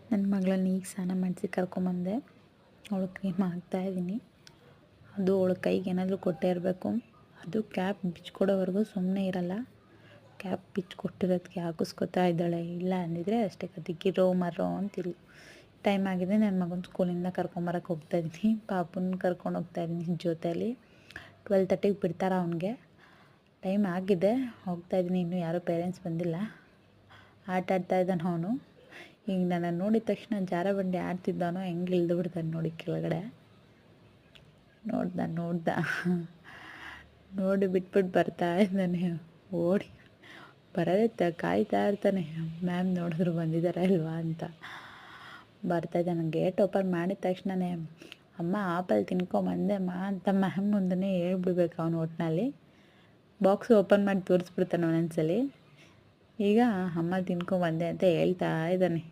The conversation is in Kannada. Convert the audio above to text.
ನನ್ನ ಮಗಳನ್ನ ಈಗ ಸ್ನಾನ ಮಾಡಿಸಿ ಕರ್ಕೊಂಬಂದೆ. ಅವಳು ಕ್ರೀಮ್ ಹಾಕ್ತಾಯಿದ್ದೀನಿ. ಅದು ಅವಳ ಕೈಗೆ ಏನಾದರೂ ಕೊಟ್ಟೇ ಇರಬೇಕು. ಅದು ಕ್ಯಾಪ್ ಬಿಚ್ಕೊಡೋವರೆಗೂ ಸುಮ್ಮನೆ ಇರಲ್ಲ. ಕ್ಯಾಪ್ ಬಿಚ್ಕೊಟ್ಟಿರೋದಕ್ಕೆ ಹಾಕಿಸ್ಕೊತಾ ಇದ್ದಾಳೆ. ಇಲ್ಲ ಅಂದಿದ್ರೆ ಅಷ್ಟೇ ಕತೆ ಗಿರೋ ಮರೋ ಅಂತಿಲ್ಲ. ಟೈಮ್ ಆಗಿದೆ. ನನ್ನ ಮಗನ ಸ್ಕೂಲಿಂದ ಕರ್ಕೊಂಬರಕ್ಕೆ ಹೋಗ್ತಾಯಿದ್ದೀನಿ. ಪಾಪುನ ಕರ್ಕೊಂಡು ಹೋಗ್ತಾಯಿದ್ದೀನಿ ಜೊತೆಯಲ್ಲಿ. 12:30ಗೆ ಬಿಡ್ತಾರೆ ಅವನಿಗೆ. ಟೈಮ್ ಆಗಿದೆ, ಹೋಗ್ತಾಯಿದ್ದೀನಿ. ಇನ್ನೂ ಯಾರೂ ಪೇರೆಂಟ್ಸ್ ಬಂದಿಲ್ಲ. ಆಟ ಆಡ್ತಾಯಿದ್ದಾನೆ ಅವನು. ಈಗ ನನ್ನ ನೋಡಿದ ತಕ್ಷಣ ಜಾರಬಂಡಿ ಆಡ್ತಿದ್ದಾನೋ ಹೆಂಗೆ ಇಳಿದು ಬಿಡ್ತಾನೆ ನೋಡಿ ಕೆಳಗಡೆ. ನೋಡ್ದ ನೋಡಿ ಬಿಟ್ಬಿಟ್ಟು ಬರ್ತಾ ಇದ್ದಾನೆ. ಓಡಿ ಬರೋದೇ ಕಾಯ್ತಾ ಇರ್ತಾನೆ, ಮ್ಯಾಮ್ ನೋಡಿದ್ರು ಬಂದಿದ್ದಾರೆ ಅಲ್ವಾ ಅಂತ. ಬರ್ತಾಯಿದ್ದಾನೆ. ಗೇಟ್ ಓಪನ್ ಮಾಡಿದ ತಕ್ಷಣವೇ ಅಮ್ಮ ಆಪಲ್ ತಿನ್ಕೊಂಬಂದೆಮ್ಮ ಅಂತ ಮ್ಯಾಮ್ ಮುಂದೆ ಹೇಳ್ಬಿಡ್ಬೇಕು ಅವನು. ಒಟ್ಟಿನಲ್ಲಿ ಬಾಕ್ಸ್ ಓಪನ್ ಮಾಡಿ ತೋರಿಸ್ಬಿಡ್ತಾನೆ ಒಂದೊಂದ್ಸಲಿ. ಈಗ ಅಮ್ಮ ತಿನ್ಕೊಂಬಂದೆ ಅಂತ ಹೇಳ್ತಾ ಇದ್ದಾನೆ.